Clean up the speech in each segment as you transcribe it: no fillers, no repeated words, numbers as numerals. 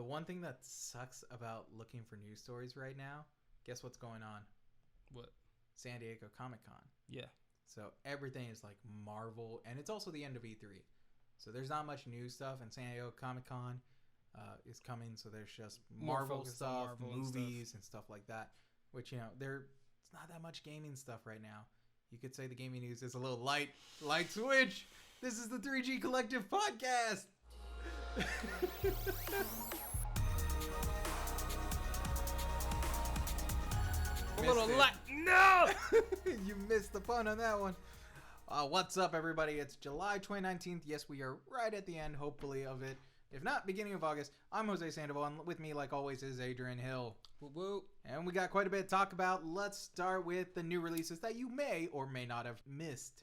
The one thing that sucks about looking for news stories right now, guess what's going on? What? San Diego Comic-Con. Yeah. So everything is like Marvel, and it's also the end of E3. So there's not much new stuff, and San Diego Comic-Con is coming, so there's just Marvel stuff, movies, and stuff like that, which, it's not that much gaming stuff right now. You could say the gaming news is a little light switch. This is the 3G Collective Podcast. A little light. No! You missed the pun on that one. What's up, everybody? It's July 2019. Yes, we are right at the end, hopefully, of it. If not, beginning of August. I'm Jose Sandoval, and with me, like always, is Adrian Hill. Woo woo. And we got quite a bit to talk about. Let's start with the new releases that you may or may not have missed.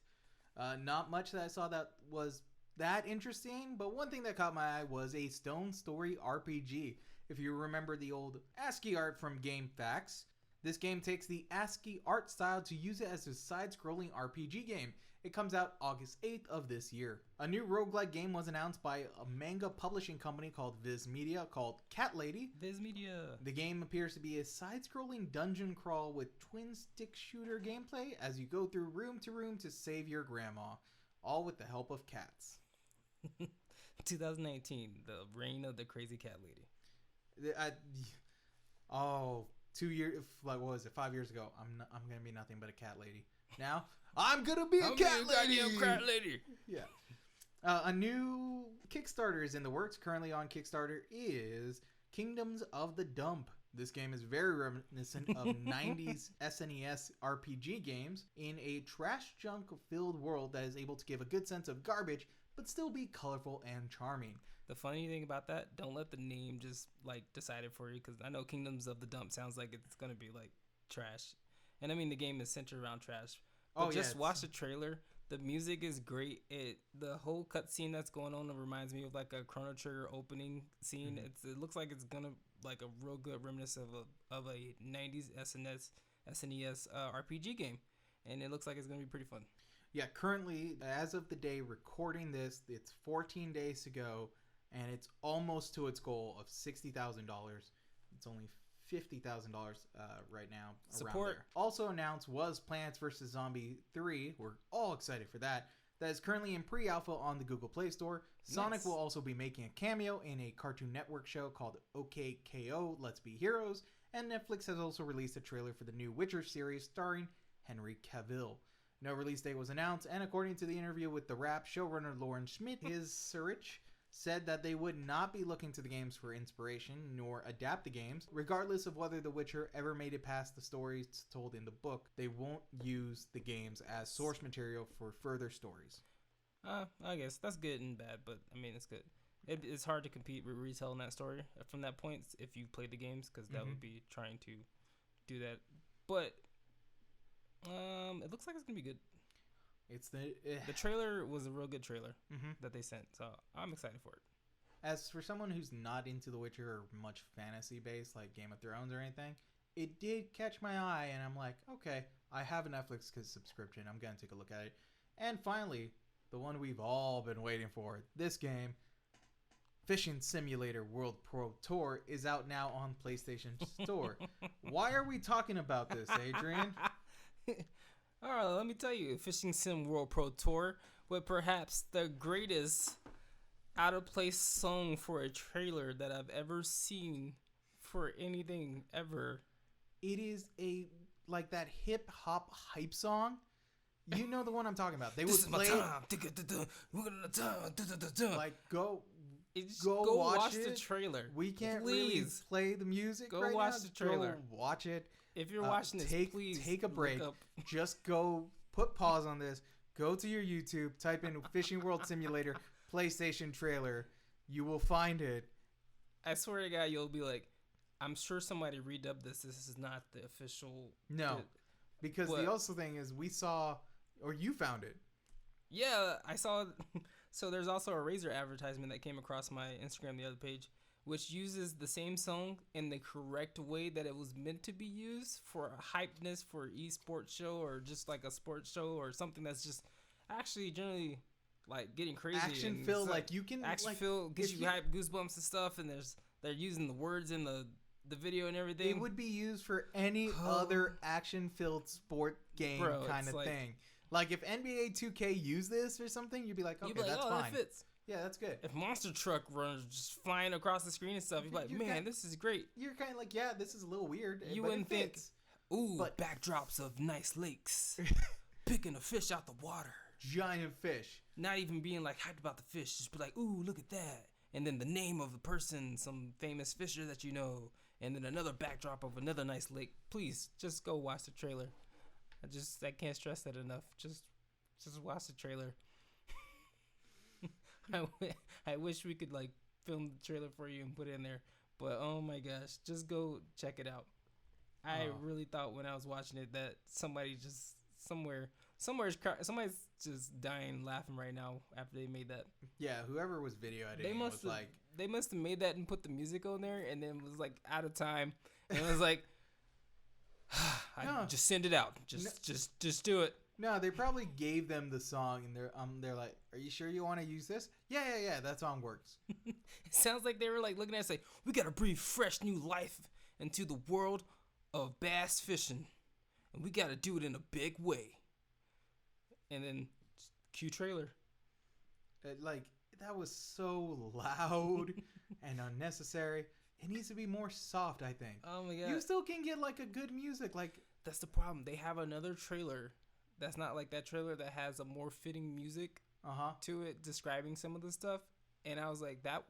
Not much that I saw that was that interesting, but one thing that caught my eye was a Stone Story RPG. If you remember the old ASCII art from GameFAQs, this game takes the ASCII art style to use it as a side-scrolling RPG game. It comes out August 8th of this year. A new roguelike game was announced by a manga publishing company called Viz Media called Cat Lady. Viz Media. The game appears to be a side-scrolling dungeon crawl with twin-stick shooter gameplay as you go through room to room to save your grandma, all with the help of cats. 2019, the reign of the crazy cat lady. 2 years, like, what was it, 5 years ago, I'm gonna be nothing but a cat lady. Now, I'm gonna be a cat lady. Yeah. A new Kickstarter is in the works. Currently on Kickstarter is Kingdoms of the Dump. This game is very reminiscent of 90s SNES RPG games in a trash junk-filled world that is able to give a good sense of garbage, but still be colorful and charming. The funny thing about that, don't let the name just like decide it for you, because I know Kingdoms of the Dump sounds like it's gonna be like trash, and I mean the game is centered around trash. But watch the trailer. The music is great. The whole cutscene that's going on reminds me of like a Chrono Trigger opening scene. Mm-hmm. It looks like it's gonna like a real good reminiscence of a 90s SNES RPG game, and it looks like it's gonna be pretty fun. Yeah, currently, as of the day recording this, it's 14 days to go, and it's almost to its goal of $60,000. It's only $50,000 right now. Support. Around there. Also announced was Plants vs. Zombie 3. We're all excited for that. That is currently in pre-alpha on the Google Play Store. Sonic will also be making a cameo in a Cartoon Network show called OKKO Let's Be Heroes. And Netflix has also released a trailer for the new Witcher series starring Henry Cavill. No release date was announced, and according to the interview with The Wrap, showrunner Lauren Schmidt, said that they would not be looking to the games for inspiration, nor adapt the games. Regardless of whether The Witcher ever made it past the stories told in the book, they won't use the games as source material for further stories. I guess that's good and bad, but I mean, it's good. It's hard to compete with retelling that story from that point if you played the games, because that would be trying to do that. But it looks like it's gonna be good. The trailer was a real good trailer that they sent, so I'm excited for it. As for someone who's not into The Witcher or much fantasy based like Game of Thrones or anything, it did catch my eye, and I'm like, okay, I have a Netflix subscription. I'm gonna take a look at it. And finally, the one we've all been waiting for, this game, Fishing Simulator World Pro Tour, is out now on PlayStation Store. Why are we talking about this, Adrian? All right, let me tell you, Fishing Sim World Pro Tour with perhaps the greatest out-of-place song for a trailer that I've ever seen for anything ever. It is like that hip-hop hype song. You know the one I'm talking about. They would play like go watch the trailer. We can't really play the music. Go right watch now. the trailer. Go watch it. If you're watching this, please take a break. Just go put pause on this. Go to your YouTube. Type in Fishing World Simulator PlayStation trailer. You will find it. I swear to God, you'll be like, I'm sure somebody redubbed this. This is not the official. No, because the also thing is we saw, or you found it. Yeah, I saw. So there's also a Razer advertisement that came across my Instagram, the other page, which uses the same song in the correct way that it was meant to be used for a hypeness for an esports show or just like a sports show or something that's just actually generally like getting crazy. Action feel, like you can action like, feel gets you hype, goosebumps and stuff, and there's they're using the words in the video and everything. It would be used for any other action-filled sport game kind of thing. Like if NBA 2K used this or something, you'd be like, okay, that's fine. That fits. Yeah, that's good. If Monster Truck runs just flying across the screen and stuff, you'd be like, man, this is great. You're kind of like, yeah, this is a little weird. You but wouldn't think, but backdrops of nice lakes, picking a fish out the water. Giant fish. Not even being like hyped about the fish. Just be like, ooh, look at that. And then the name of the person, some famous fisher that you know. And then another backdrop of another nice lake. Please, just go watch the trailer. I can't stress that enough. Just watch the trailer. I wish we could like film the trailer for you and put it in there. But oh my gosh, just go check it out. I really thought when I was watching it that somebody's just dying laughing right now after they made that. Yeah, whoever was video editing they must have made that and put the music on there and then was like out of time and it was like just send it out. Just do it. No, they probably gave them the song and they're like, "Are you sure you want to use this?" Yeah, that song works. It sounds like they were like looking at us like, "We got to breathe fresh new life into the world of bass fishing. And we got to do it in a big way." And then cue trailer. That was so loud and unnecessary. It needs to be more soft, I think. Oh my god. You still can get like a good music that's the problem. They have another trailer that's not like that trailer that has a more fitting music to it describing some of the stuff. And I was like, that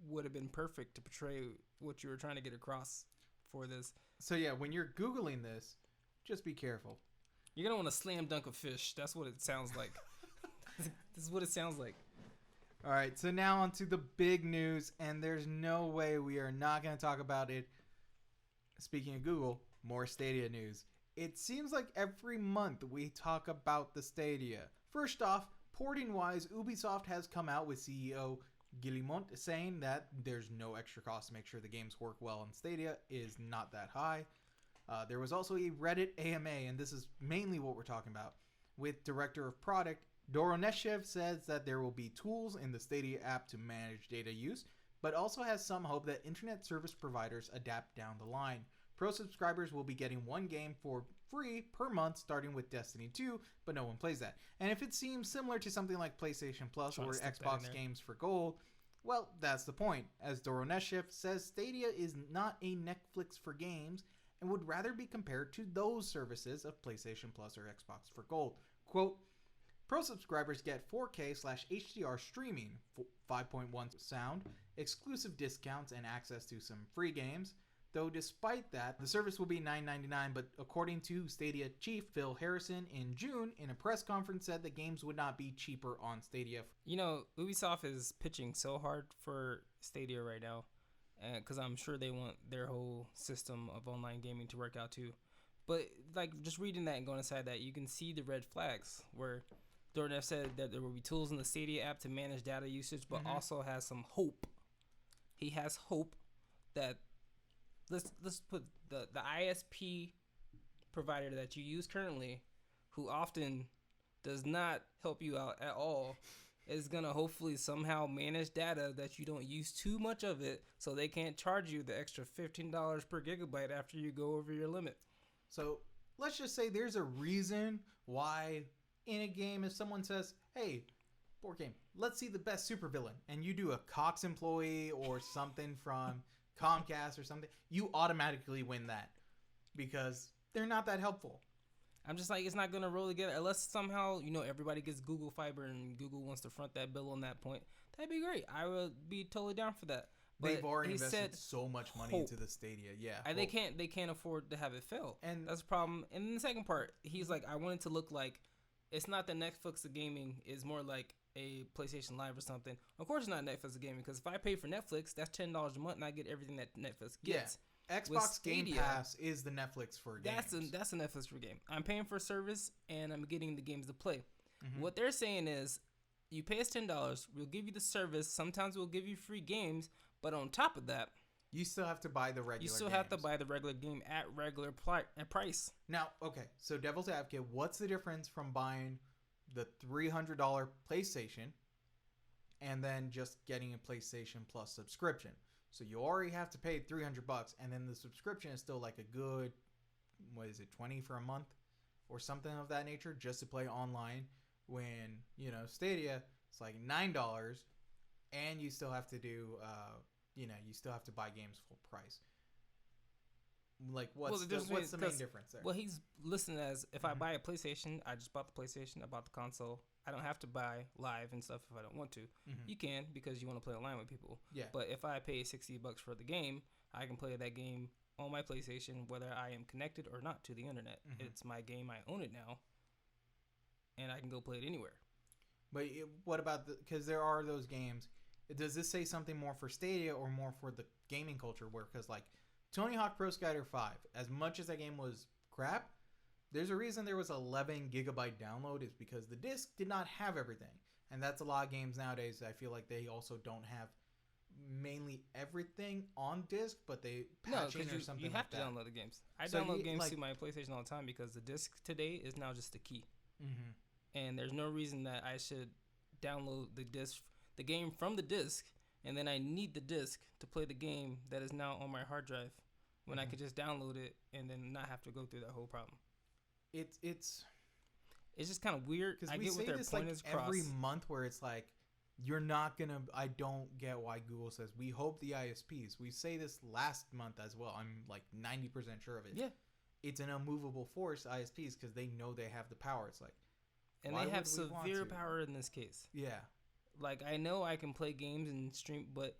would have been perfect to portray what you were trying to get across for this. So yeah, when you're Googling this, just be careful. You're going to want to slam dunk a fish. That's what it sounds like. This is what it sounds like. All right, so now on to the big news, and there's no way we are not going to talk about it. Speaking of Google, more Stadia news. It seems like every month we talk about the Stadia. First off, porting-wise, Ubisoft has come out with CEO Guillemot saying that there's no extra cost to make sure the games work well on Stadia is not that high. There was also a Reddit AMA, and this is mainly what we're talking about, with Director of Product Doroneshev says that there will be tools in the Stadia app to manage data use, but also has some hope that internet service providers adapt down the line. Pro subscribers will be getting one game for free per month, starting with Destiny 2, but no one plays that. And if it seems similar to something like PlayStation Plus or Xbox games for gold, well, that's the point. As Doroneshev says, Stadia is not a Netflix for games and would rather be compared to those services of PlayStation Plus or Xbox for gold. Quote, Pro subscribers get 4K/HDR streaming, 5.1 sound, exclusive discounts, and access to some free games. Though despite that, the service will be $9.99, but according to Stadia chief Phil Harrison in June, in a press conference said the games would not be cheaper on Stadia. You know, Ubisoft is pitching so hard for Stadia right now, because I'm sure they want their whole system of online gaming to work out too. But like just reading that and going inside that, you can see the red flags where Dornev said that there will be tools in the Stadia app to manage data usage, but also has some hope. He has hope that let's put the ISP provider that you use currently, who often does not help you out at all, is gonna hopefully somehow manage data that you don't use too much of it, so they can't charge you the extra $15 per gigabyte after you go over your limit. So let's just say there's a reason why in a game if someone says, hey, board game, let's see the best supervillain, and you do a Cox employee or something from Comcast or something, you automatically win that because they're not that helpful. I'm just like, it's not going to roll together unless somehow, you know, everybody gets Google Fiber and Google wants to front that bill on that point. That'd be great. I would be totally down for that. But they've already invested so much money into the Stadia. Yeah. And they can't afford to have it fail. And that's the problem. And then the second part, he's like, I want it to look like it's not the Netflix of gaming, it's more like a PlayStation Live or something. Of course it's not Netflix of gaming, because if I pay for Netflix, that's $10 a month and I get everything that Netflix gets. Yeah. Xbox Game Pass is the Netflix for games. That's a Netflix for game. I'm paying for a service and I'm getting the games to play. What they're saying is, you pay us $10, we'll give you the service, sometimes we'll give you free games, but on top of that, you still have to buy the regular You still have to buy the regular game at regular price. Now, okay, so devil's advocate, what's the difference from buying the $300 PlayStation and then just getting a PlayStation Plus subscription? So you already have to pay $300, and then the subscription is still like a good, what is it, $20 for a month or something of that nature just to play online. When Stadia, it's like $9, and you still have to do, you still have to buy games full price. Like, what's the main difference there? Well, he's listing as if I buy a PlayStation, I just bought the PlayStation, I bought the console. I don't have to buy live and stuff if I don't want to. You can because you want to play online with people. Yeah. But if I pay $60 for the game, I can play that game on my PlayStation whether I am connected or not to the internet. It's my game. I own it now, and I can go play it anywhere. But what about because there are those games? Does this say something more for Stadia or more for the gaming culture? Where because like Tony Hawk Pro Skater 5, as much as that game was crap, there's a reason there was 11 gigabyte download is because the disc did not have everything. And that's a lot of games nowadays. I feel like they also don't have mainly everything on disc, but they patch in or something. You have to download the games. I download games to my PlayStation all the time because the disc today is now just the key. And there's no reason that I should download the game from the disc, and then I need the disc to play the game that is now on my hard drive when I could just download it and then not have to go through that whole problem. It's just kind of weird. I get what their point is across. Every month where it's like, you're not going to... I don't get why Google says, we hope the ISPs... We say this last month as well. I'm like 90% sure of it. Yeah. It's an unmovable force, ISPs, because they know they have the power. It's like... And they have severe power in this case. Yeah. Like, I know I can play games and stream, but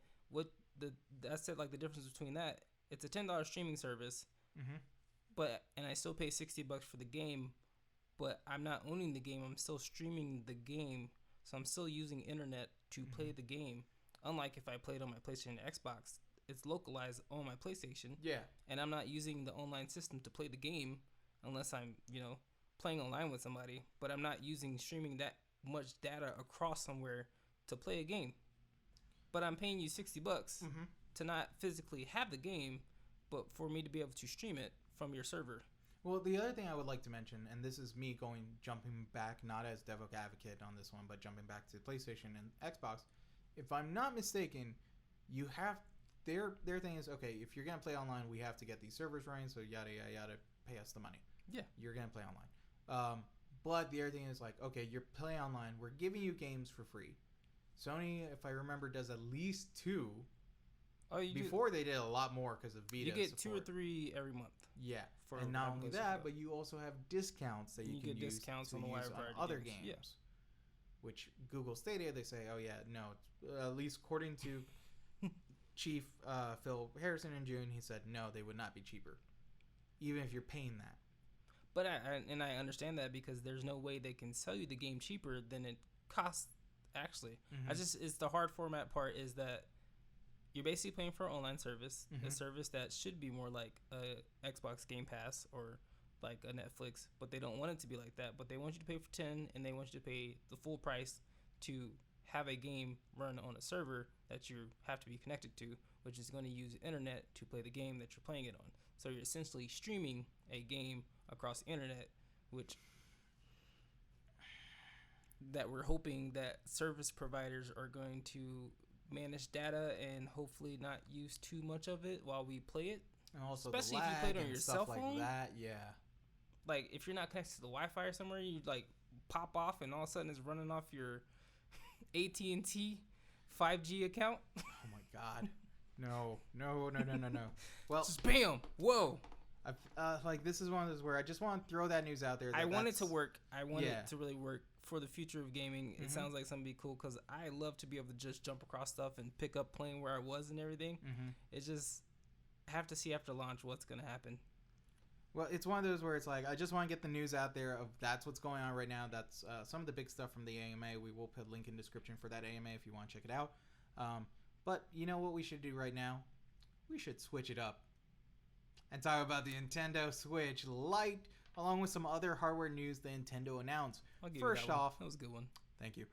that's it, like the difference between that. It's a $10 streaming service, and I still pay $60 for the game, but I'm not owning the game. I'm still streaming the game, so I'm still using internet to play the game. Unlike if I played on my PlayStation or Xbox, it's localized on my PlayStation. Yeah. And I'm not using the online system to play the game unless I'm, playing online with somebody, but I'm not streaming that much data across somewhere to play a game. But I'm paying you $60 to not physically have the game, but for me to be able to stream it from your server. Well, the other thing I would like to mention, and this is me jumping back, not as devil advocate on this one, but jumping back to PlayStation and Xbox. If I'm not mistaken, you have their thing is, okay, if you're gonna play online, we have to get these servers running, so yada yada yada, pay us the money. Yeah, you're gonna play online. But the other thing is like, okay, you're playing online. We're giving you games for free. Sony, if I remember, does at least 2. Oh, before they did a lot more because of Vita. You get support. 2 or 3 every month. Yeah, and not only that, but you also have discounts that you can use discounts on other games. Yeah. Which Google Stadia, they say, oh yeah, no, at least according to Chief Phil Harrison in June, he said no, they would not be cheaper, even if you're paying that. But I understand that because there's no way they can sell you the game cheaper than it costs. Actually, it's the hard format part is that you're basically paying for an online service, a service that should be more like a Xbox Game Pass or like a Netflix, but they don't want it to be like that. But they want you to pay for $10, and they want you to pay the full price to have a game run on a server that you have to be connected to, which is going to use internet to play the game that you're playing it on. So you're essentially streaming a game across the internet, which that we're hoping that service providers are going to manage data and hopefully not use too much of it while we play it. And also especially the lag if you play it on your stuff cell phone. Like that, yeah. Like if you're not connected to the Wi-Fi or somewhere, you like pop off and all of a sudden it's running off your AT&T 5G account. Oh my God. No. Well, just bam. Whoa. Like this is one of those where I just want to throw that news out there. I want it to work. I want it to really work for the future of gaming. It sounds like something be cool because I love to be able to just jump across stuff and pick up playing where I was and everything. It's just have to see after launch what's gonna happen. Well, it's one of those where it's like I just want to get the news out there of that's what's going on right now. That's some of the big stuff from the AMA. We will put a link in the description for that AMA if you want to check it out. But you know what we should do right now? We should switch it up and talk about the Nintendo Switch Lite, along with some other hardware news that Nintendo announced. First off, that was a good one. Thank you.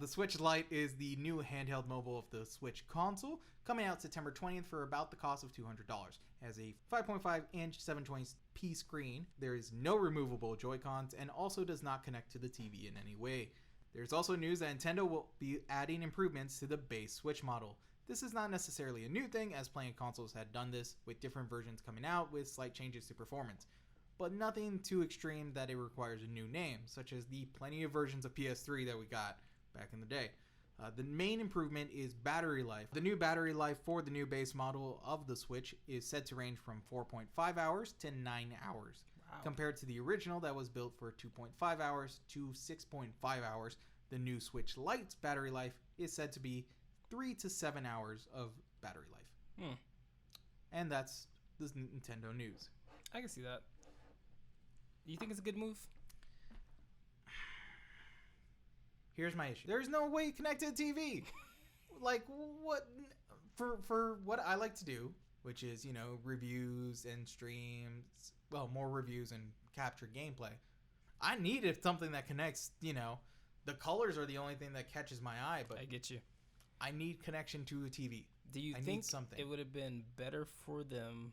The Switch Lite is the new handheld mobile of the Switch console, coming out September 20th for about the cost of $200. It has a 5.5-inch 720p screen. There is no removable Joy-Cons and also does not connect to the TV in any way. There's also news that Nintendo will be adding improvements to the base Switch model. This is not necessarily a new thing, as playing consoles had done this with different versions coming out with slight changes to performance, but nothing too extreme that it requires a new name, such as the plenty of versions of PS3 that we got back in the day. The main improvement is battery life. The new battery life for the new base model of the Switch is said to range from 4.5 hours to 9 hours, compared to the original that was built for 2.5 hours to 6.5 hours. The new Switch Lite's battery life is said to be 3 to 7 hours of battery life. And that's the Nintendo news. I can see that. You think it's a good move? Here's my issue. There's no way you connect to the TV. Like, what? For what I like to do, which is, you know, reviews and streams, well, more reviews and capture gameplay, I needed something that connects, you know. The colors are the only thing that catches my eye, but I get you. I need connection to a TV. Do you think it would have been better for them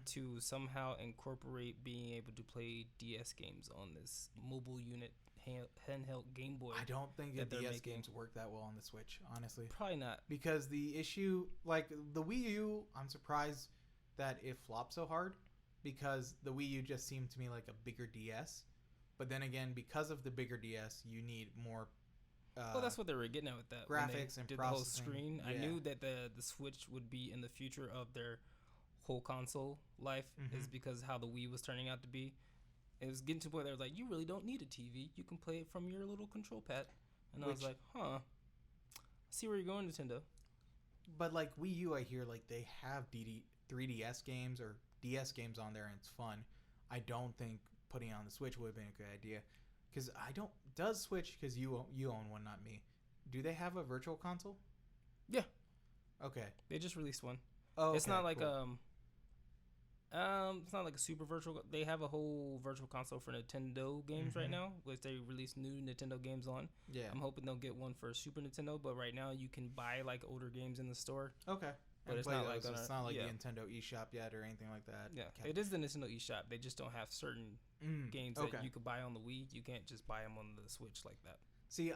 to somehow incorporate being able to play DS games on this mobile unit handheld Game Boy? I don't think the DS games work that well on the Switch, honestly. Probably not. Because the issue, like the Wii U, I'm surprised that it flopped so hard, because the Wii U just seemed to me like a bigger DS. But then again, because of the bigger DS, you need more well, that's what they were getting at with that. Graphics and did processing. The whole screen. Yeah. I knew that the Switch would be in the future of their whole console life is because how the Wii was turning out to be. It was getting to the point where they were like, you really don't need a TV. You can play it from your little control pad. And I was like, I see where you're going, Nintendo. But like Wii U, I hear like they have 3DS games or DS games on there and it's fun. I don't think putting it on the Switch would have been a good idea. Because does Switch, because you own one, not me, do they have a virtual console? Yeah. Okay. They just released one. Oh, it's not like cool. It's not like a super virtual. They have a whole virtual console for Nintendo games right now, which they release new Nintendo games on. Yeah. I'm hoping they'll get one for Super Nintendo, but right now you can buy like older games in the store. Okay. But it's not like the Nintendo eShop yet or anything like that. Yeah, it is the Nintendo eShop. They just don't have certain games that you could buy on the Wii. You can't just buy them on the Switch like that. See,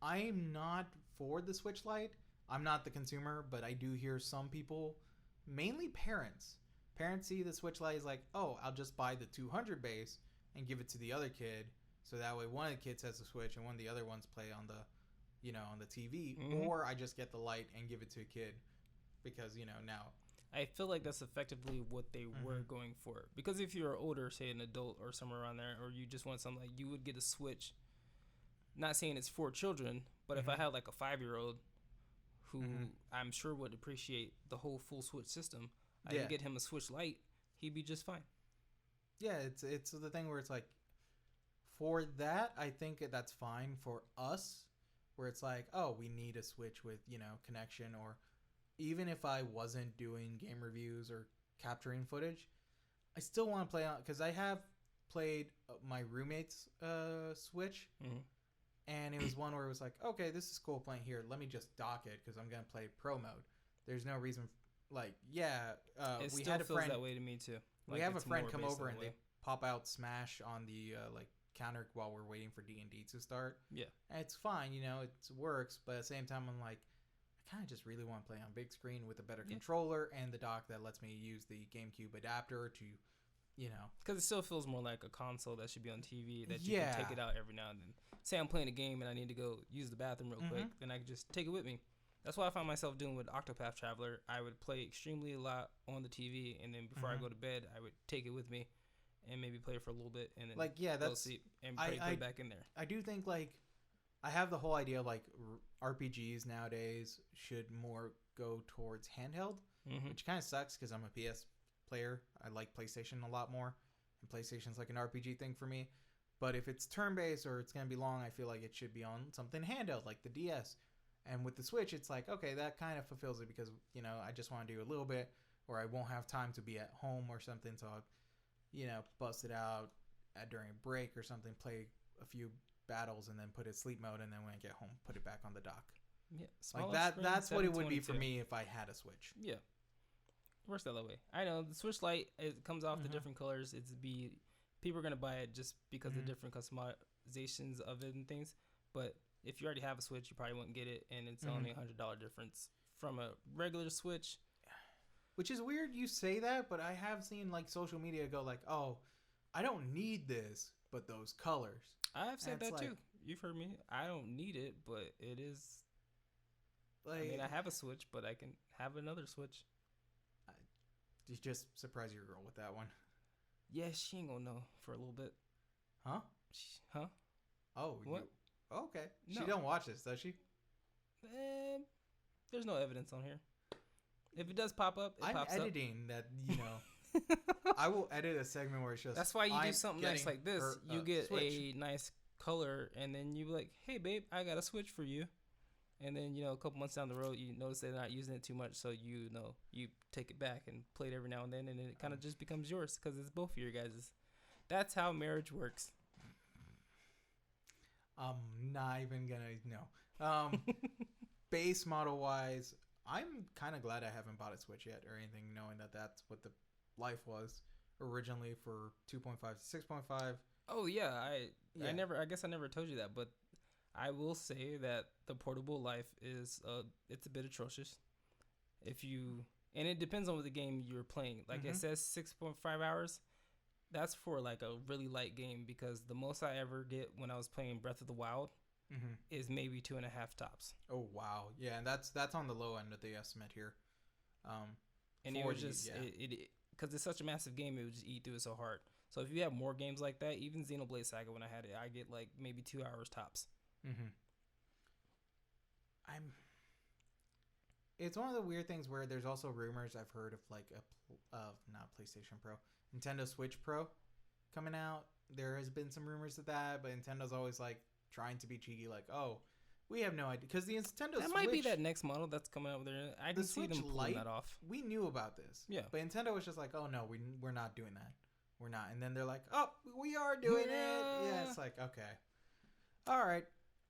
I'm not for the Switch Lite. I'm not the consumer, but I do hear some people, mainly parents. Parents see the Switch Lite as like, oh, I'll just buy the 200 base and give it to the other kid, so that way one of the kids has the Switch and one of the other ones play on the, on the TV, or I just get the Lite and give it to a kid. Because, now... I feel like that's effectively what they were going for. Because if you're older, say an adult or somewhere around there, or you just want something like, you would get a Switch. Not saying it's for children, but if I had like a 5-year-old who I'm sure would appreciate the whole full Switch system, I could get him a Switch Lite, he'd be just fine. Yeah, it's the thing where it's like, for that, I think that's fine. For us, where it's like, oh, we need a Switch with, connection, or... Even if I wasn't doing game reviews or capturing footage, I still want to play on, because I have played my roommate's Switch, and it was one where it was like, okay, this is cool playing here. Let me just dock it because I'm gonna play pro mode. There's no reason, it we still had a feels friend that way to me too. We have a friend come over and they pop out Smash on the counter while we're waiting for D&D to start. Yeah, and it's fine, it works, but at the same time, I'm like, I kind of just really want to play on big screen with a better controller and the dock that lets me use the GameCube adapter to, Because it still feels more like a console that should be on TV, that you can take it out every now and then. Say I'm playing a game and I need to go use the bathroom real quick, then I can just take it with me. That's what I found myself doing with Octopath Traveler. I would play extremely a lot on the TV, and then before I go to bed, I would take it with me and maybe play for a little bit, and then go sleep and put it back in there. I do think, I have the whole idea of, RPGs nowadays should more go towards handheld, which kind of sucks because I'm a PS player. I like PlayStation a lot more, and PlayStation's like an RPG thing for me. But if it's turn-based or it's going to be long, I feel like it should be on something handheld, like the DS. And with the Switch, it's like, okay, that kind of fulfills it because, I just want to do a little bit, or I won't have time to be at home or something, so I'll, bust it out during a break or something, play a few battles and then put it in sleep mode, and then when I get home, put it back on the dock. Yeah, that's what it would be for me if I had a Switch. Yeah, works that way. I know the Switch Lite, it comes off the different colors. People are gonna buy it just because of the different customizations of it and things. But if you already have a Switch, you probably wouldn't get it, and it's only $100 difference from a regular Switch. Which is weird you say that, but I have seen like social media go like, oh, I don't need this, but those colors. I've said that too. You've heard me. I don't need it, but it is. Like, I mean, I have a Switch, but I can have another Switch. You just surprise your girl with that one. Yeah, she ain't gonna know for a little bit. Huh? Huh? Oh, what? Okay. No. She don't watch this, does she? There's no evidence on here. If it does pop up, I'm pops editing that, I will edit a segment where it's just. That's why you do something nice like this. You get a nice color, and then you be like, "Hey, babe, I got a Switch for you." And then a couple months down the road, you notice they're not using it too much, so you take it back and play it every now and then, and it kind of just becomes yours because it's both of your guys's. That's how marriage works. I'm not even gonna base model wise, I'm kind of glad I haven't bought a Switch yet or anything, knowing that that's what the life was originally for 2.5 to 6.5. Oh yeah, I guess I never told you that, but I will say that the portable life is it's a bit atrocious. And it depends on what the game you're playing. Like it says 6.5 hours. That's for like a really light game, because the most I ever get when I was playing Breath of the Wild is maybe 2.5 tops. Oh wow, yeah, and that's on the low end of the estimate here. And it was just because it's such a massive game, it would just eat through it so hard. So if you have more games like that, even Xenoblade Saga, when I had it, I get like maybe 2 hours tops. It's one of the weird things where there's also rumors I've heard of like not PlayStation Pro, Nintendo Switch Pro coming out. There has been some rumors of that, but Nintendo's always like trying to be cheeky, like, oh, we have no idea, because the Nintendo Switch might be that next model that's coming out there. I can see them pulling that off. We knew about this, but Nintendo was just like, oh no, we're not doing that. We're not, and then they're like, oh, we are doing it. Yeah, it's like, okay, all right.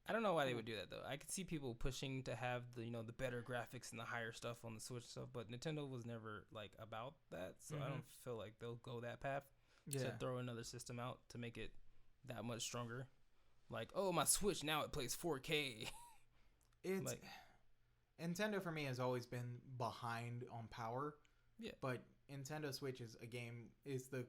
I don't know why they would do that though. I could see people pushing to have the the better graphics and the higher stuff on the Switch stuff, but Nintendo was never like about that, so I don't feel like they'll go that path to throw another system out to make it that much stronger. Like, oh, my Switch now it plays 4K. It's like, Nintendo for me has always been behind on power. Yeah, but Nintendo Switch is the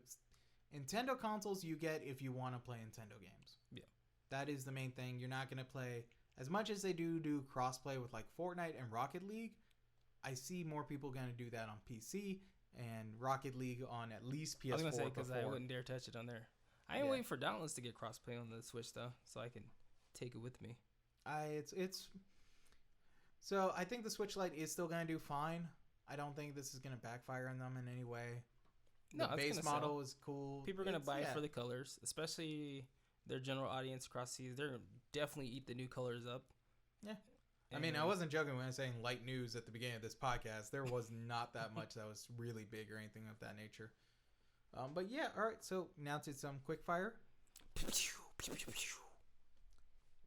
Nintendo consoles you get if you want to play Nintendo games. Yeah. That is the main thing. You're not going to play as much as they do crossplay with like Fortnite and Rocket League. I see more people going to do that on PC and Rocket League on at least PS4. I was going to say, because I wouldn't dare touch it on there. I ain't waiting for downloads to get crossplay on the Switch though, so I can take it with me. So I think the Switch Lite is still going to do fine. I don't think this is going to backfire on them in any way. The base model is cool. People are going to buy it for the colors, especially their general audience across seas. They're definitely eat the new colors up. Yeah. I mean, I wasn't joking when I was saying light news at the beginning of this podcast. There was not that much that was really big or anything of that nature. But yeah, all right. So now to some quick fire.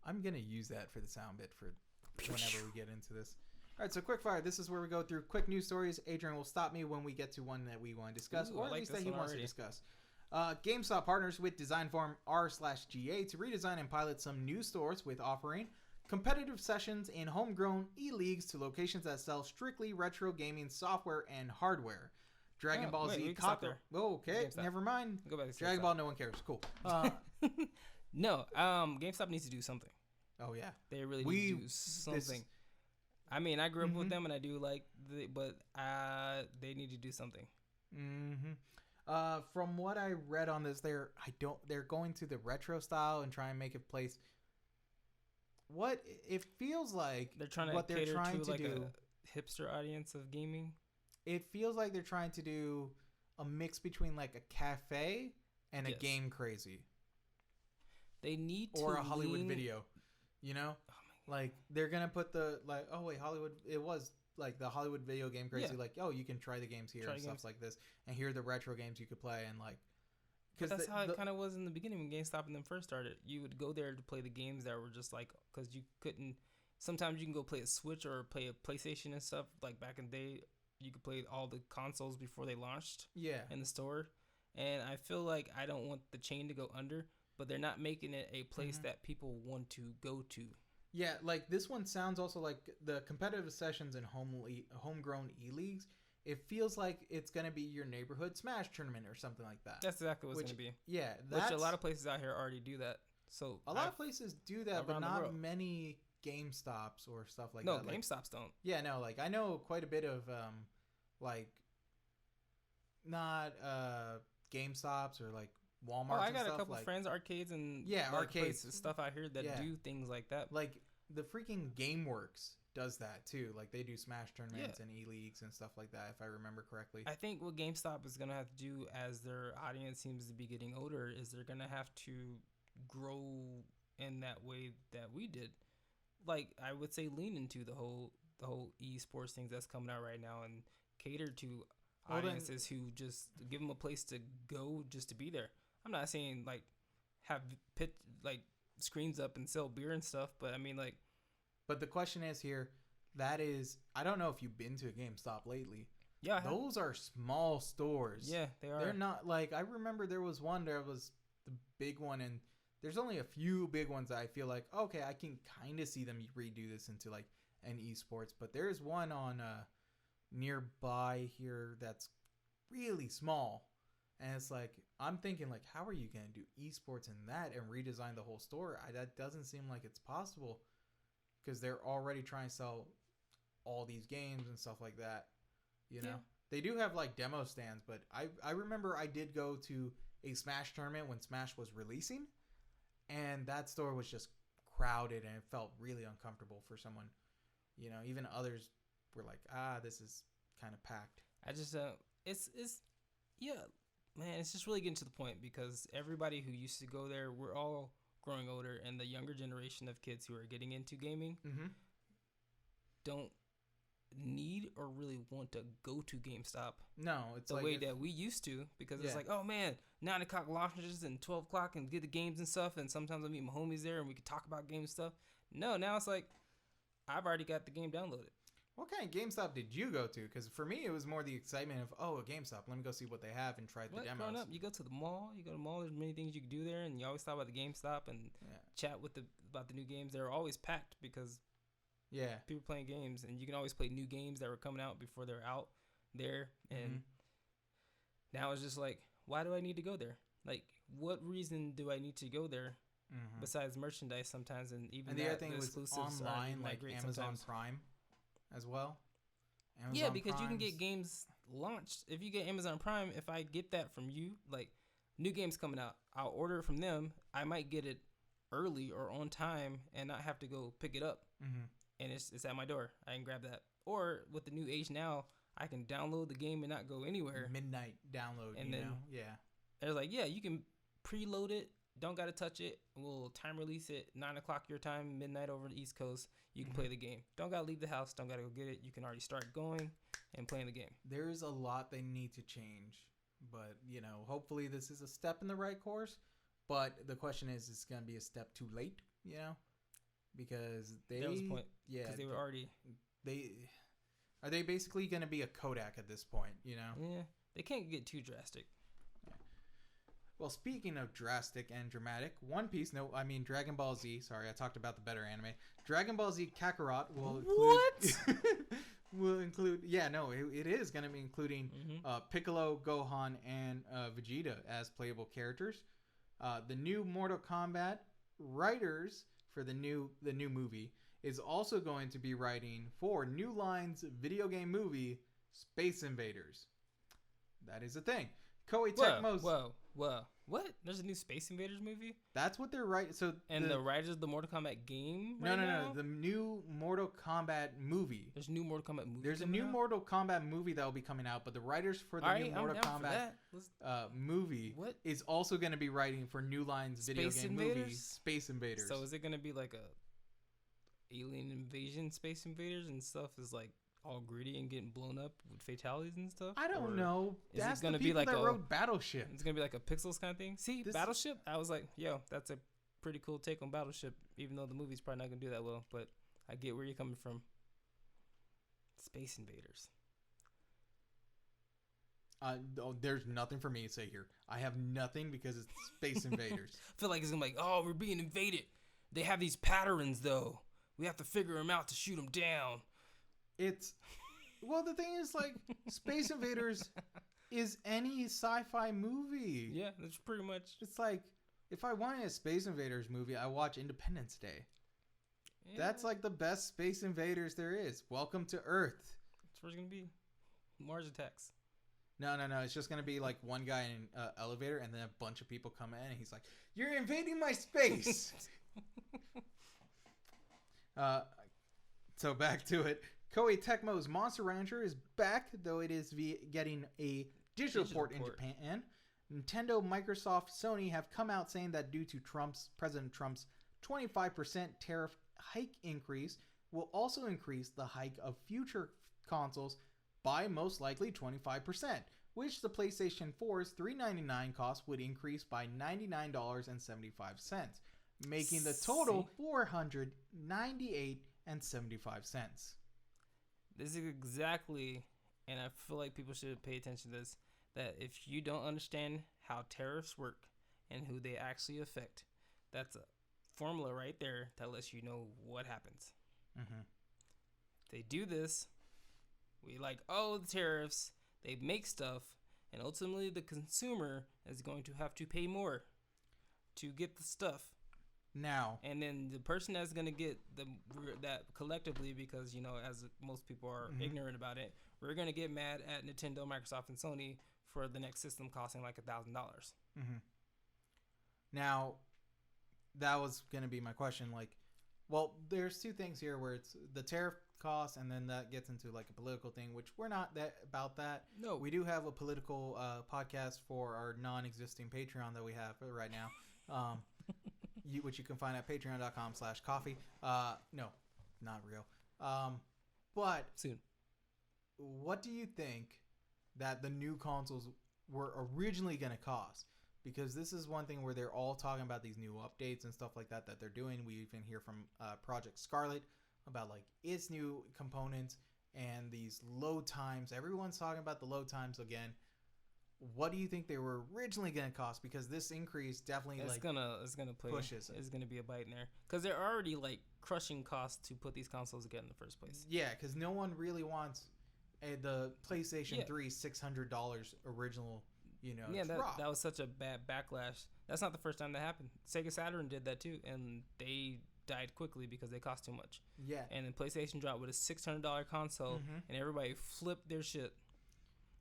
I'm going to use that for the sound bit for whenever we get into this. All right, so quick fire. This is where we go through quick news stories. Adrian will stop me when we get to one that we want to discuss, or at least that he wants to discuss. Gamestop partners with Designform R/GA to redesign and pilot some new stores with offering competitive sessions in homegrown e-leagues to locations that sell strictly retro gaming software and hardware. Dragon Ball Z Copper. Oh, okay, never mind. Go back to Dragon Ball. No one cares. Cool. No, GameStop needs to do something. Oh yeah, they really need to do something. I mean, I grew up with them, and I do but they need to do something. From what I read on this, they're going to the retro style and try and make it place. What it feels like they're trying to cater to a hipster audience of gaming. It feels like they're trying to do a mix between like a cafe and a game crazy. They need or a Hollywood video, like they're gonna put Hollywood. It was like the Hollywood video game crazy, like you can try the games here and stuff like this, and here are the retro games you could play and like. Because that's how it kind of was in the beginning when GameStop and them first started. You would go there to play the games that were just like, because you couldn't. Sometimes you can go play a Switch or play a PlayStation and stuff. Like back in the day, you could play all the consoles before they launched. Yeah. In the store, and I feel like I don't want the chain to go under, but they're not making it a place that people want to go to. Yeah, like this one sounds also like the competitive sessions and homegrown e-leagues. It feels like it's going to be your neighborhood Smash tournament or something like that. That's exactly what it's going to be. Yeah. Which a lot of places out here already do that. So a lot of places do that, but not many Gamestops or stuff like that. No, Gamestops don't. Yeah, no, like I know quite a bit of like not GameStops or like Walmart. Oh, I got a couple friends, arcades and arcades and stuff out here that do things like that. Like the freaking GameWorks does that too. Like they do Smash tournaments and e-leagues and stuff like that, if I remember correctly. I think what GameStop is gonna have to do, as their audience seems to be getting older, is they're gonna have to grow in that way that we did. Like I would say, lean into the whole esports things that's coming out right now and cater to audiences who just give them a place to go just to be there. I'm not saying like have screens up and sell beer and stuff, but I mean like. But the question is here, that is, I don't know if you've been to a GameStop lately. Yeah, those are small stores. Yeah, they are. They're not like, I remember there was the big one, and there's only a few big ones that I feel like, okay, I can kind of see them redo this into like an esports. But there's one on nearby here that's really small, and it's like, I'm thinking like, how are you gonna do esports in that and redesign the whole store? That doesn't seem like it's possible, because they're already trying to sell all these games and stuff like that. You know, they do have like demo stands, but I remember I did go to a Smash tournament when Smash was releasing, and that store was just crowded and it felt really uncomfortable for someone. You know, even others were like, this is kind of packed. I just it's man, it's just really getting to the point, because everybody who used to go there, we're all growing older, and the younger generation of kids who are getting into gaming don't need or really want to go to GameStop. No, it's the way that we used to, because it's like, oh man, 9 o'clock launches and 12 o'clock and get the games and stuff, and sometimes I meet my homies there and we could talk about game and stuff. No, now it's like, I've already got the game downloaded. What kind of GameStop did you go to? Because for me, it was more the excitement of, a GameStop. Let me go see what they have and try the demos. Growing up, you go to the mall. There's many things you can do there, and you always talk about the GameStop and chat about the new games. They're always packed because people playing games, and you can always play new games that were coming out before they're out there. And now it's just like, why do I need to go there? Like, what reason do I need to go there besides merchandise sometimes? And even the other thing was online, like Amazon Prime as well. Because you can get games launched. If you get Amazon Prime, if I get that from you, like new games coming out, I'll order it from them. I might get it early or on time and not have to go pick it up. And it's at my door. I can grab that. Or with the new age now, I can download the game and not go anywhere. Midnight download, and they're like, you can preload it. Don't got to touch it. We'll time release it 9 o'clock your time, midnight over the East Coast. You can play the game. Don't got to leave the house. Don't got to go get it. You can already start going and playing the game. There's a lot they need to change. But, hopefully this is a step in the right course. But the question is it going to be a step too late, Because that was the point. Yeah. Because they were already... Are they basically going to be a Kodak at this point, Yeah. They can't get too drastic. Well, speaking of drastic and dramatic, Dragon Ball Z. Sorry, I talked about the better anime. Dragon Ball Z Kakarot will include... will include... Yeah, no, it is going to be including Piccolo, Gohan, and Vegeta as playable characters. The new Mortal Kombat writers for the new movie is also going to be writing for New Line's video game movie, Space Invaders. That is a thing. Koei Tecmo's... Whoa. What? There's a new Space Invaders movie? That's what they're writing. So the writers of the Mortal Kombat game No. The new Mortal Kombat movie. There's a new Mortal Kombat movie. There's a new Mortal Kombat movie that will be coming out, but the writers for the new Mortal Kombat movie is also going to be writing for New Line's video game movie, Space Invaders. So is it going to be like a alien invasion Space Invaders and stuff is like all gritty and getting blown up with fatalities and stuff? I don't know. That's the people that wrote Battleship. It's going to be like a Pixels kind of thing? See, Battleship? I was like, that's a pretty cool take on Battleship, even though the movie's probably not going to do that well. But I get where you're coming from. Space Invaders. There's nothing for me to say here. I have nothing because it's Space Invaders. I feel like it's going to be like, we're being invaded. They have these patterns, though. We have to figure him out to shoot him down. Well, the thing is, like, Space Invaders is any sci-fi movie. Yeah, that's pretty much. It's like, if I wanted a Space Invaders movie, I watch Independence Day. Yeah. That's like the best Space Invaders there is. Welcome to Earth. That's where it's going to be. Mars Attacks. No. It's just going to be like one guy in an elevator and then a bunch of people come in and he's like, "You're invading my space." So back to it. Koei Tecmo's Monster Rancher is back, though it is getting a digital port in Japan. Nintendo, Microsoft, Sony have come out saying that due to President Trump's 25% tariff hike increase, will also increase the hike of future consoles by most likely 25%, which the PlayStation 4's $399 cost would increase by $99.75, making the total $498.75. This is exactly, and I feel like people should pay attention to this, that if you don't understand how tariffs work and who they actually affect, that's a formula right there that lets you know what happens. Mm-hmm. They do this, we like, oh, the tariffs, they make stuff, and ultimately the consumer is going to have to pay more to get the stuff. Now, and then the person that's going to get that collectively, because, you know, as most people are ignorant about it, we're going to get mad at Nintendo, Microsoft, and Sony for the next system costing like $1,000. Mm-hmm. Now, that was going to be my question. Like, well, there's two things here where it's the tariff cost, and then that gets into like a political thing, which we're not that about that. No, we do have a political podcast for our non-existing Patreon that we have right now. Which you can find at patreon.com/coffee. No, not real. But soon. What do you think that the new consoles were originally going to cost? Because this is one thing where they're all talking about these new updates and stuff like that they're doing. We even hear from Project Scarlet about like its new components and these load times. Everyone's talking about the load times again. What do you think they were originally going to cost? Because this increase definitely it's gonna play pushes it. It's gonna be a bite in there because they're already like crushing costs to put these consoles together in the first place. Yeah, because no one really wants the PlayStation 3 $600 original. That was such a bad backlash. That's not the first time that happened. Sega Saturn did that too, and they died quickly because they cost too much. Yeah, and then PlayStation dropped with a $600 console, and everybody flipped their shit.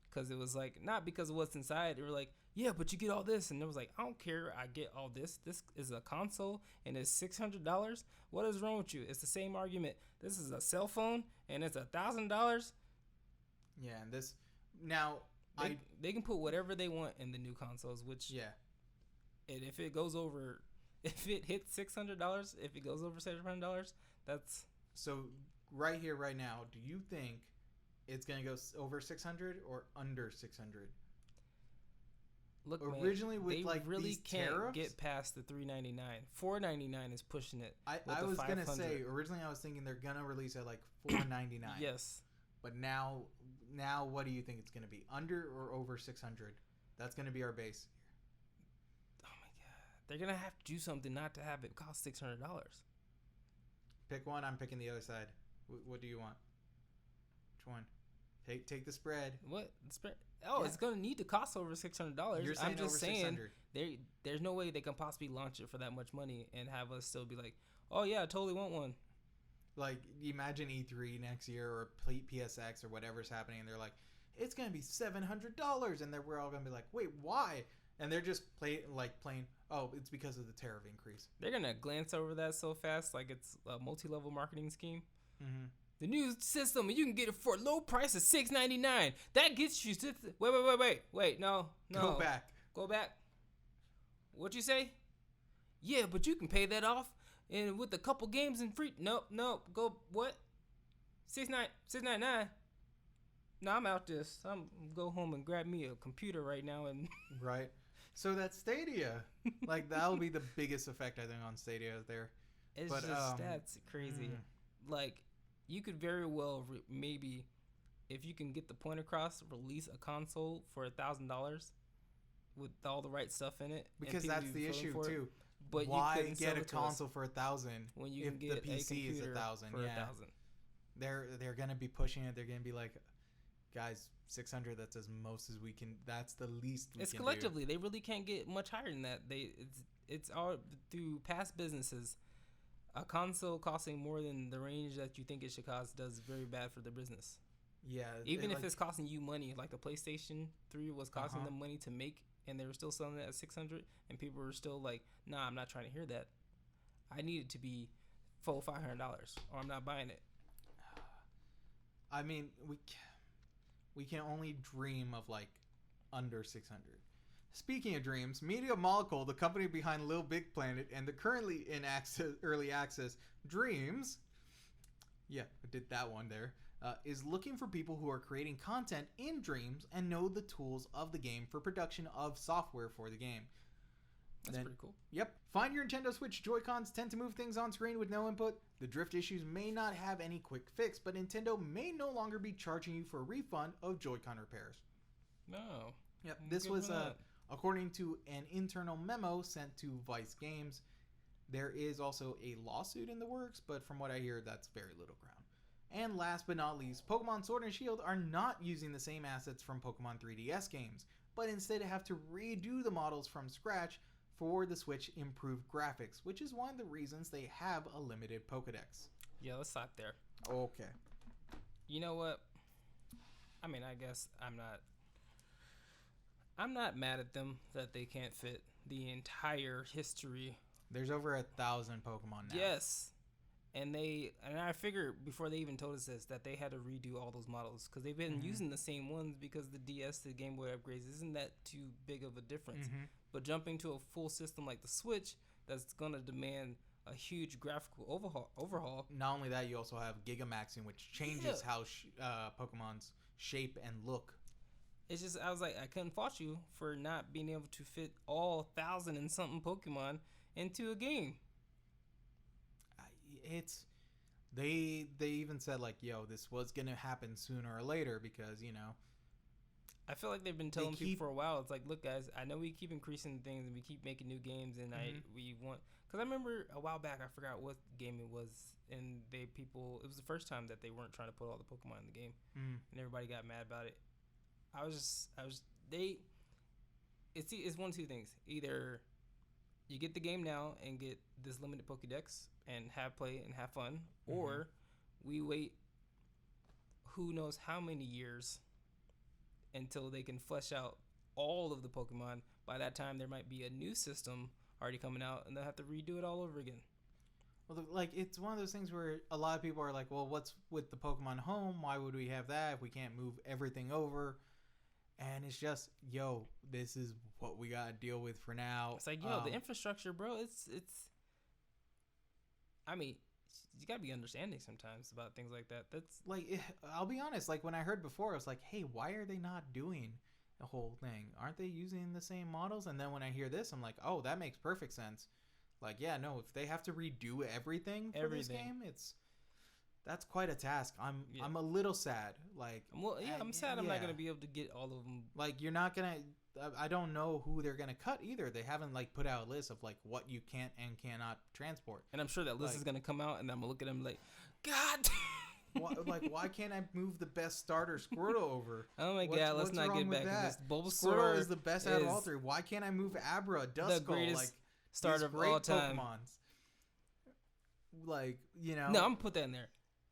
Because it was like, not because of what's inside. They were like, yeah, but you get all this. And it was like, I don't care. I get all this. This is a console and it's $600. What is wrong with you? It's the same argument. This is a cell phone and it's $1,000. Yeah, and this now they can put whatever they want in the new consoles. Which and if it goes over, if it hits $600, if it goes over $700, that's so. Right here, right now, do you think it's going to go over 600 or under 600? Look, originally man, with they like really these can't tariffs, get past the $399. $499 is pushing it. I was going to say, originally I was thinking they're going to release at like $499. Yes. But now what do you think it's going to be? Under or over 600? That's going to be our base. Oh my God. They're going to have to do something not to have it cost $600. Pick one. I'm picking the other side. What do you want? Which one? Take the spread. What spread? Oh, yeah. It's gonna need to cost over $600. I'm just saying, there's no way they can possibly launch it for that much money and have us still be like, oh yeah, I totally want one. Like, imagine E3 next year or PSX or whatever's happening, and they're like, it's gonna be $700, and then we're all gonna be like, wait, why? And they're just playing. Oh, it's because of the tariff increase. They're gonna glance over that so fast, like it's a multi-level marketing scheme. Mm-hmm. The new system, you can get it for a low price of $699. That gets you to wait. No. Go back. What'd you say? Yeah, but you can pay that off, and with a couple games and free. Nope. Go what? $699. No, I'm out this. I'm go home and grab me a computer right now and. Right. So that's Stadia. Like that'll be the biggest effect I think on Stadia there. It's that's crazy. Like, you could very well maybe, if you can get the point across, release a console for $1,000 with all the right stuff in it. Because that's the issue too. But why you get a console for $1,000 when you if can get the PC is $1,000? for $1,000? They're gonna be pushing it. They're gonna be like, guys, 600. That's as most as we can. That's the least we it's can collectively. do. They really can't get much higher than that. It's all through past businesses. A console costing more than the range that you think it should cost does very bad for the business. Yeah. Even if it's costing you money, like the PlayStation 3 was costing them money to make, and they were still selling it at 600, and people were still like, "Nah, I'm not trying to hear that. I need it to be full $500, or I'm not buying it." I mean, we can only dream of like under 600. Speaking of dreams, Media Molecule, the company behind Little Big Planet and the currently in early access Dreams, yeah, I did that one there, is looking for people who are creating content in Dreams and know the tools of the game for production of software for the game. That's pretty cool. Yep. Find your Nintendo Switch Joy-Cons tend to move things on screen with no input. The drift issues may not have any quick fix, but Nintendo may no longer be charging you for a refund of Joy-Con repairs. No. Yep. This was according to an internal memo sent to Vice Games. There is also a lawsuit in the works, but from what I hear, that's very little ground. And last but not least, Pokemon Sword and Shield are not using the same assets from Pokemon 3DS games, but instead have to redo the models from scratch for the Switch improved graphics, which is one of the reasons they have a limited Pokedex. Yeah, let's stop there. Okay. You know what? I mean, I guess I'm not mad at them that they can't fit the entire history. There's over 1,000 Pokemon now. Yes. And I figured before they even told us this that they had to redo all those models because they've been using the same ones because the DS to Game Boy upgrades isn't that too big of a difference. But jumping to a full system like the Switch, that's gonna demand a huge graphical overhaul. Not only that, you also have Gigamaxing, which changes how Pokemon's shape and look. It's just I was like I couldn't fault you for not being able to fit all 1,000 and something Pokemon into a game. They even said like, yo, this was gonna happen sooner or later because I feel like they've been telling people for a while. It's like, look, guys, I know we keep increasing things and we keep making new games, and we want. Because I remember a while back, I forgot what game it was, and it was the first time that they weren't trying to put all the Pokemon in the game, and everybody got mad about it. It's one of two things. Either you get the game now and get this limited Pokédex and play and have fun, or we wait who knows how many years until they can flesh out all of the Pokemon. By that time, there might be a new system already coming out, and they'll have to redo it all over again. Well, like, it's one of those things where a lot of people are like, well, what's with the Pokemon Home? Why would we have that if we can't move everything over? And it's just, yo, this is what we got to deal with for now. It's like, the infrastructure, bro, it's I mean, you got to be understanding sometimes about things like that. That's like, I'll be honest, like when I heard before, I was like, hey, why are they not doing the whole thing? Aren't they using the same models? And then when I hear this, I'm like, oh, that makes perfect sense. Like, yeah, no, if they have to redo everything for this game, that's quite a task. I'm a little sad. Like, I'm sad. I'm not gonna be able to get all of them. Like, you're not gonna. I don't know who they're gonna cut either. They haven't like put out a list of like what you can and cannot transport. And I'm sure that list is gonna come out, and I'm gonna look at them like, God. Why can't I move the best starter Squirtle over? Oh my God, let's not get back to this. Bulbasaur Squirtle is the best out of all three. Why can't I move Abra, Duskull, the greatest starter of all time? Pokemons. Like, No, I'm gonna put that in there.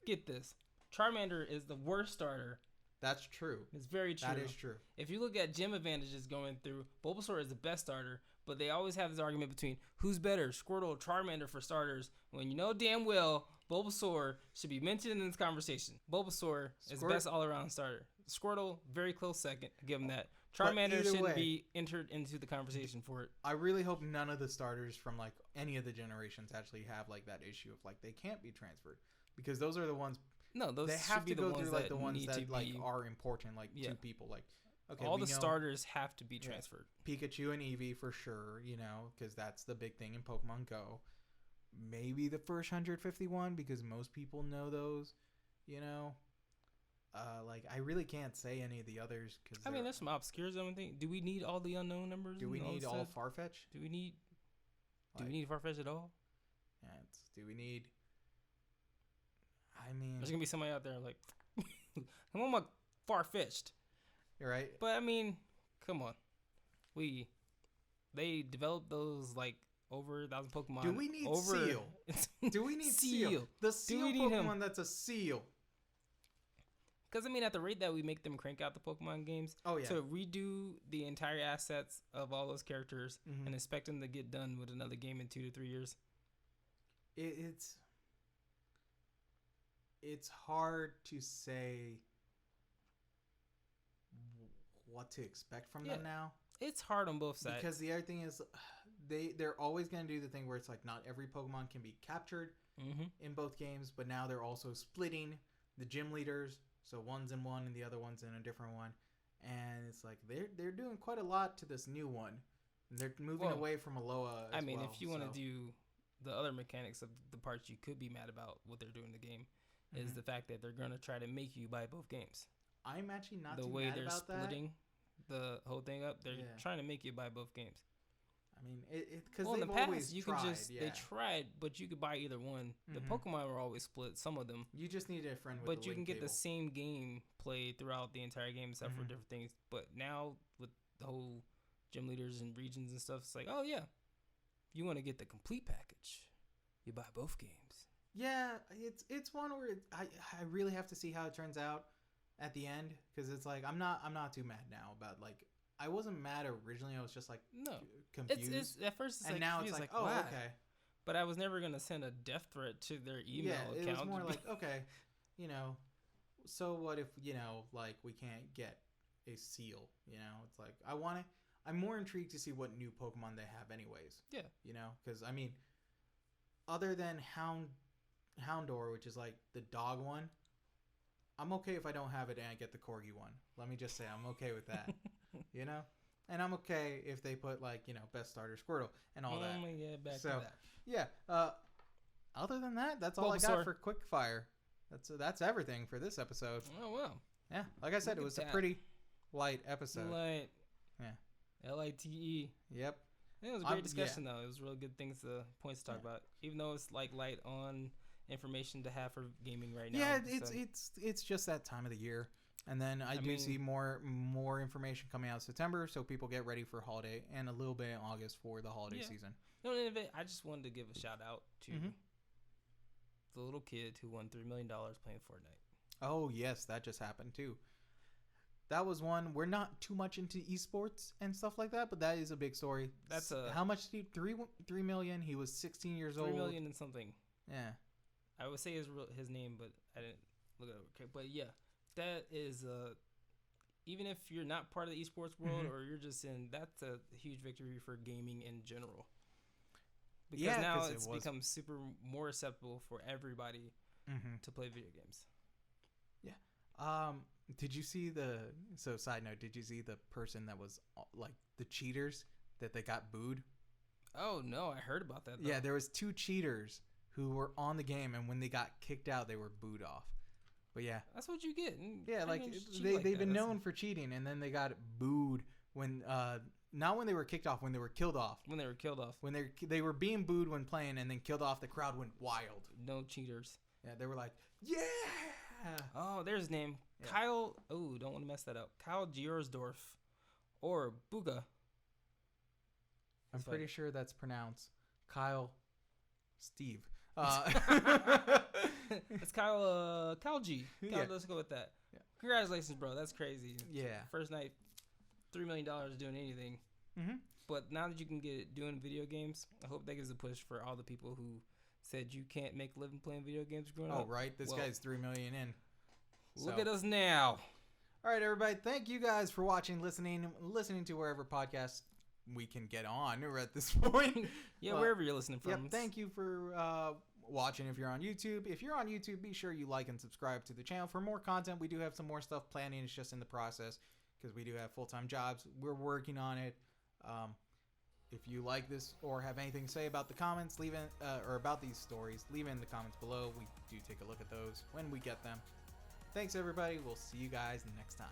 Get this. Charmander is the worst starter. That's true. It's very true. That is true. If you look at gym advantages going through, Bulbasaur is the best starter, but they always have this argument between who's better, Squirtle or Charmander for starters, when you know damn well Bulbasaur should be mentioned in this conversation. Bulbasaur is the best all-around starter. Squirtle, very close second. Give him that. Charmander shouldn't be entered into the conversation for it. I really hope none of the starters from like any of the generations actually have like that issue of like they can't be transferred. Because those are the ones. No, those they have to go through like the ones that like are important, like two people. Like, okay, all the starters have to be transferred. Pikachu and Eevee for sure, because that's the big thing in Pokemon Go. Maybe the first 151 because most people know those. Like I really can't say any of the others because there's some obscures. I don't think. Do we need all the unknown numbers? Do we need all Farfetch? Do we need? Do we need Farfetch at all? Yeah, do we need... I mean... There's going to be somebody out there like, come on, my Farfetched. You're right. But, I mean, come on. They developed those, like, over 1,000 Pokemon. Do we need Seal? Do we need Seal? The Seal Pokemon that's a Seal. Because, I mean, at the rate that we make them crank out the Pokemon games, to redo the entire assets of all those characters and expect them to get done with another game in 2 to 3 years. It's hard to say what to expect from them now. It's hard on both sides. Because the other thing is, they're always going to do the thing where it's like not every Pokemon can be captured in both games, but now they're also splitting the gym leaders. So one's in one and the other one's in a different one. And it's like they're doing quite a lot to this new one. They're moving away from Alola as well. If you want to do the other mechanics of the parts you could be mad about what they're doing in the game is the fact that they're going to try to make you buy both games. I'm actually not too mad about that. The way they're splitting the whole thing up, they're trying to make you buy both games. I mean, because in they've the past, always you tried. Can just they tried, but you could buy either one. The Pokemon were always split. Some of them. You just need a friend with. But you can get the same game played throughout the entire game, except for different things. But now with the whole gym leaders and regions and stuff, it's like, oh yeah, you want to get the complete package, you buy both games. Yeah, it's one where I really have to see how it turns out at the end, because it's like I'm not too mad now about like. I wasn't mad originally. I was just like confused. It's at first it's and like now it's like oh why? okay. But I was never gonna send a death threat to their email account. It was more like okay, so what if like we can't get a seal? It's like I'm more intrigued to see what new Pokemon they have anyways. Yeah. Because I mean, other than Houndour, which is like the dog one, I'm okay if I don't have it and I get the Corgi one. Let me just say I'm okay with that. And I'm okay if they put like best starter Squirtle and all that. I'm gonna get back to that. Yeah. Other than that, that's all I got for quick fire. That's everything for this episode. Oh wow. Yeah, like I said, it was a pretty light episode. Light. Yeah. Lite. Yep. It was a great discussion though. It was really good points to talk about. Even though it's like light on information to have for gaming right now. Yeah, it's just that time of the year. And then I do see more information coming out in September, so people get ready for holiday, and a little bit in August for the holiday season. I just wanted to give a shout out to the little kid who won $3 million playing Fortnite. Oh yes, that just happened too. That was one. We're not too much into esports and stuff like that, but that is a big story. That's how much did he? $3 million. He was 16 years old. $3 million and something. Yeah. I would say his name, but I didn't look it up. Okay, but yeah. That is even if you're not part of the esports world or you're just that's a huge victory for gaming in general. Because now it's become super more acceptable for everybody to play video games. Yeah. Did you see side note, did you see the person that was like the cheaters that they got booed? Oh no, I heard about that though. Yeah, there was 2 cheaters who were on the game, and when they got kicked out, they were booed off. But yeah, that's what you get. Yeah, they've been known for cheating, and then they got booed when not when they were kicked off, when they were killed off. When they were being booed when playing, and then killed off. The crowd went wild. No cheaters. Yeah, they were like, yeah. Oh, there's his name, Kyle. Oh, don't want to mess that up. Kyle Giersdorf, or Booga. I'm pretty sure that's pronounced Kyle Steve. It's Kyle G. Let's go with that. Yeah. Congratulations, bro. That's crazy. Yeah. First night, $3 million doing anything. But now that you can get it doing video games, I hope that gives a push for all the people who said you can't make a living playing video games growing up. Oh, right. This guy's $3 million in. Look at us now. All right, everybody. Thank you guys for watching, listening to wherever podcasts we can get on. We're at this point. Wherever you're listening from. Yep. Thank you for watching. If you're on YouTube, be sure you like and subscribe to the channel for more content. We do have some more stuff planning. It's just in the process because we do have full-time jobs. We're working on it. If you like this or have anything to say about the comments, leave in or about these stories, leave in the comments below. We do take a look at those when we get them. Thanks, everybody. We'll see you guys next time.